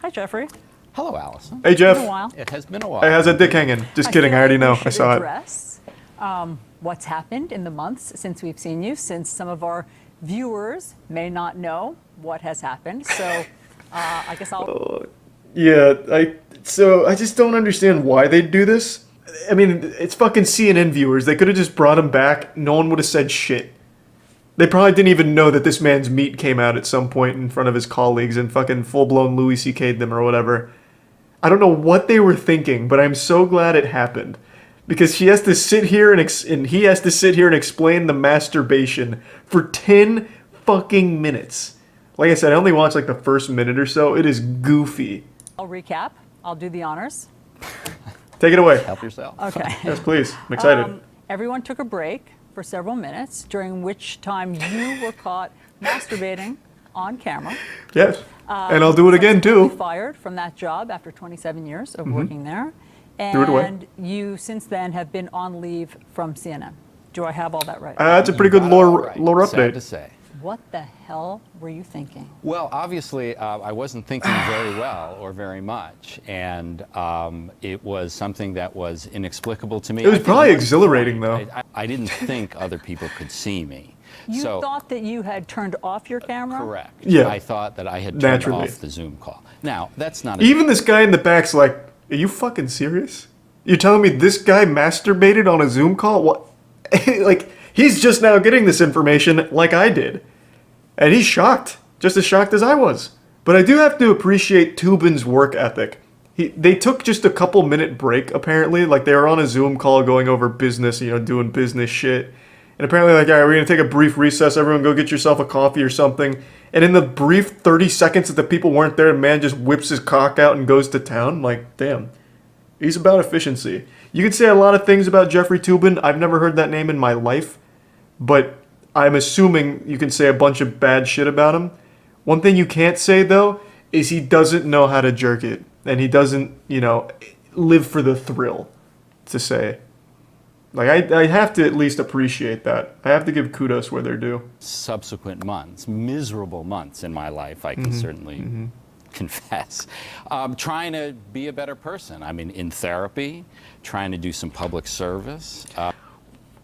Hi, Jeffrey. Hello, Allison. Hey, Jeff. It's been a while. It has been a while. Hey, how's that dick hanging? Just kidding. I already know. I saw it. Address, what's happened in the months since we've seen you, since some of our viewers may not know what has happened. So I guess I'll... So I just don't understand why they'd do this. I mean, it's fucking CNN viewers. They could have just brought him back. No one would have said shit. They probably didn't even know that this man's meat came out at some point in front of his colleagues and fucking full-blown Louis C.K'd them or whatever. I don't know what they were thinking, but I'm so glad it happened. Because he has to sit here and he has to sit here and explain the masturbation for 10 fucking minutes. Like I said, I only watched like the first minute or so. It is goofy. I'll recap. I'll do the honors. Take it away. Help yourself. Okay. Yes, please. I'm excited. Everyone took a break for several minutes, during which time you were caught masturbating on camera. Yes. And I'll do it again, too. Fired from that job after 27 years of working there. Threw it away. And you, since then, have been on leave from CNN. Do I have all that right? That's a pretty good lore update. Sad to say. What the hell were you thinking? Well, obviously, I wasn't thinking very well or very much, and it was something that was inexplicable to me. It was probably exhilarating, though. I didn't think other people could see me. You thought that you had turned off your camera? Correct. Yeah. I thought that I had turned Naturally. off the Zoom call. Now, that's not... Even this guy in the back's like, are you fucking serious? You're telling me this guy masturbated on a Zoom call? What? Like, he's just now getting this information like I did. And he's shocked. Just as shocked as I was. But I do have to appreciate Toobin's work ethic. They took just a couple minute break, apparently. Like, they were on a Zoom call going over business, doing business shit. And apparently, like, all right, we're going to take a brief recess. Everyone go get yourself a coffee or something. And in the brief 30 seconds that the people weren't there, the man just whips his cock out and goes to town. Like, damn. He's about efficiency. You can say a lot of things about Jeffrey Toobin. I've never heard that name in my life. But I'm assuming you can say a bunch of bad shit about him. One thing you can't say, though, is he doesn't know how to jerk it. And he doesn't, live for the thrill, to say. Like, I have to at least appreciate that. I have to give kudos where they're due. Subsequent months, miserable months in my life, I can certainly confess. Trying to be a better person. I mean, in therapy, trying to do some public service.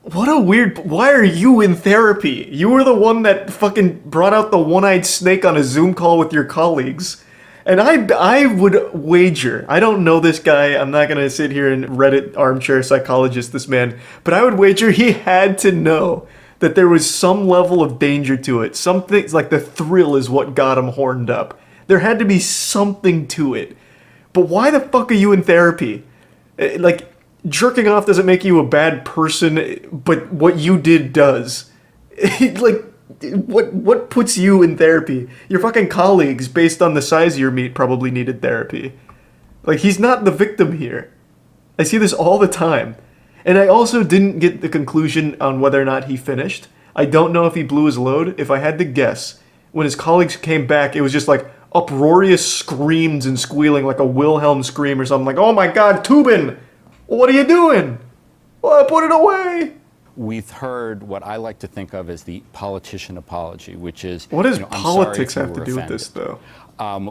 What a weird... Why are you in therapy? You were the one that fucking brought out the one-eyed snake on a Zoom call with your colleagues. And I would wager, I don't know this guy, I'm not going to sit here and Reddit armchair psychologist this man, but I would wager he had to know that there was some level of danger to it. Something like the thrill is what got him horned up. There had to be something to it. But why the fuck are you in therapy? Like, jerking off doesn't make you a bad person, but what you did does. Like, what puts you in therapy? Your fucking colleagues, based on the size of your meat, probably needed therapy. Like, he's not the victim here. I see this all the time. And I also didn't get the conclusion on whether or not he finished. I don't know if he blew his load. If I had to guess, when his colleagues came back, it was just like uproarious screams and squealing, like a Wilhelm scream or something. Like, oh my god, Toobin! What are you doing? Well, put it away! We've heard what I like to think of as the politician apology, which is... What does I'm politics sorry if have you to were do with this, though?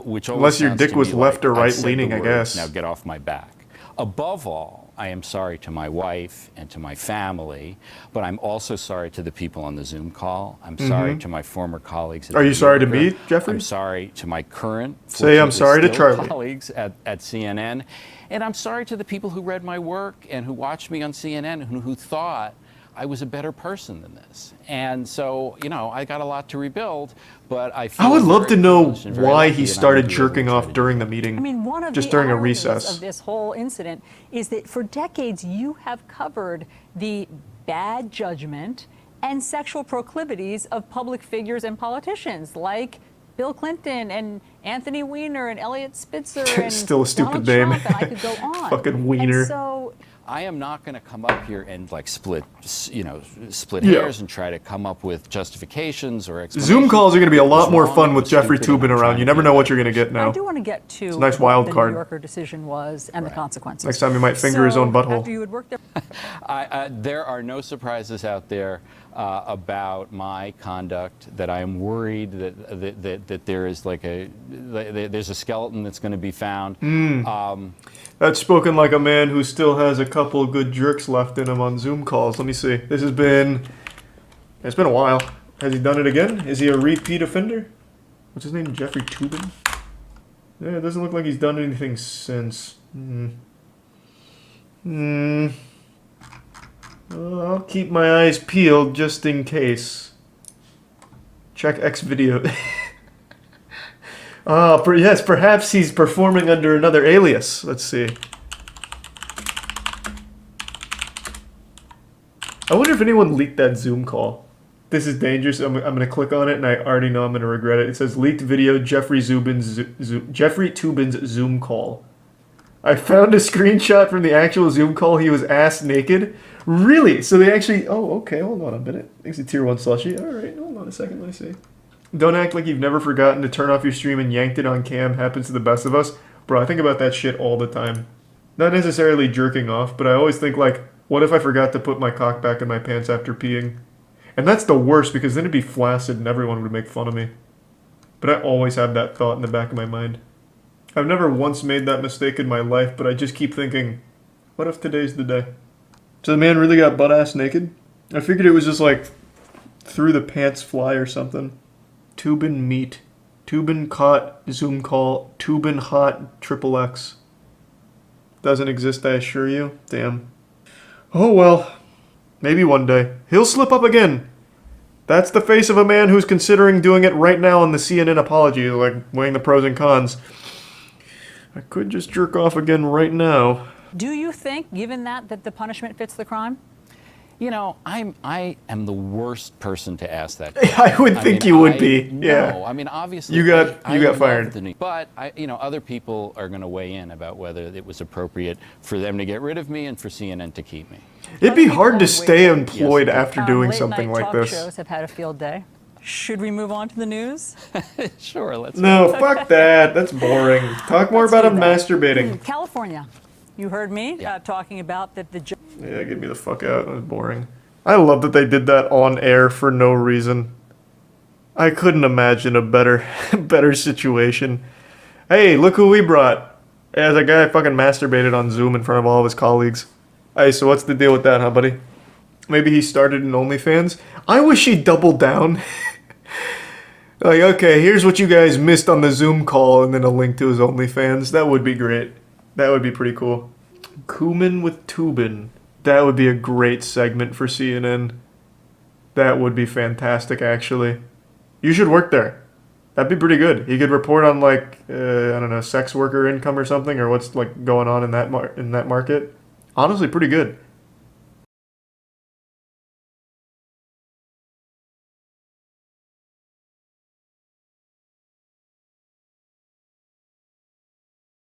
Which Unless your sounds dick to was me left or like, right said leaning, the I words, guess. Now get off my back. Above all, I am sorry to my wife and to my family, but I'm also sorry to the people on the Zoom call. I'm sorry to my former colleagues. Are you sorry to me, Jeffrey? I'm sorry to my current, Say I'm sorry to still Charlie. colleagues at CNN. And I'm sorry to the people who read my work and who watched me on CNN and who thought I was a better person than this. And so, I got a lot to rebuild, but I feel I would love to know very why lucky he that I'm started gonna be able to jerking try off to during do the meeting. I mean, one of just the during a ironies recess. of this whole incident is that for decades you have covered the bad judgment and sexual proclivities of public figures and politicians like Bill Clinton and Anthony Weiner and Elliot Spitzer and Still a stupid Donald name. Trump, and I could go on. Fucking Weiner. And so I am not going to come up here and like split Yeah. hairs and try to come up with justifications or explanations. Zoom calls are going to be a lot It was more wrong, fun it with was Jeffrey stupid, and Toobin I'm around. trying You to never be know a what better you're going to get I now. do want to get to a nice what wild the card. New Yorker decision was and the consequences. Next time you might finger his own butthole. After you had worked there. There are no surprises out there about my conduct that I am worried that there is there's a skeleton that's going to be found. That's spoken like a man who still has a couple good jerks left in him on Zoom calls. Let me see. It's been a while. Has he done it again? Is he a repeat offender? What's his name? Jeffrey Toobin? Yeah, it doesn't look like he's done anything since. I'll keep my eyes peeled just in case. Check X video. Yes, perhaps he's performing under another alias. Let's see. I wonder if anyone leaked that Zoom call. This is dangerous. I'm going to click on it, and I already know I'm going to regret it. It says, leaked video, Jeffrey Toobin's Zoom call. I found a screenshot from the actual Zoom call. He was ass naked. Really? So they actually... Oh, okay. Hold on a minute. Thanks to Tier 1 Slushy. All right. Hold on a second. Let me see. Don't act like you've never forgotten to turn off your stream and yanked it on cam. Happens to the best of us. Bro, I think about that shit all the time. Not necessarily jerking off, but I always think like, what if I forgot to put my cock back in my pants after peeing? And that's the worst because then it'd be flaccid and everyone would make fun of me. But I always have that thought in the back of my mind. I've never once made that mistake in my life, but I just keep thinking, what if today's the day? So the man really got butt-ass naked? I figured it was just like through the pants fly or something. Toobin meet. Toobin caught Zoom call. Toobin hot XXX. Doesn't exist, I assure you. Damn. Oh well. Maybe one day. He'll slip up again. That's the face of a man who's considering doing it right now on the CNN apology, like weighing the pros and cons. I could just jerk off again right now. Do you think, given that the punishment fits the crime? You know, I am the worst person to ask that. I would think you would be. Yeah. No, I mean obviously You got love fired. But other people are going to weigh in about whether it was appropriate for them to get rid of me and for CNN to keep me. It'd be hard to stay employed Yes. after doing Late something night like talk this. shows have had a field day. Should we move on to the news? Sure, let's. No, fuck that. That's boring. Talk more about him do that. masturbating. California. You heard me Yeah. talking about that the Yeah, get me the fuck out. That was boring. I love that they did that on air for no reason. I couldn't imagine a better better situation. Hey, look who we brought. Yeah, that guy fucking masturbated on Zoom in front of all of his colleagues. Hey, so what's the deal with that, huh, buddy? Maybe he started an OnlyFans? I wish he doubled down. Like, okay, here's what you guys missed on the Zoom call, and then a link to his OnlyFans. That would be great. That would be pretty cool. Cumin with Toobin. That would be a great segment for CNN. That would be fantastic, actually. You should work there. That'd be pretty good. He could report on, like, I don't know, sex worker income or something, or what's, like, going on in that market. Honestly, pretty good.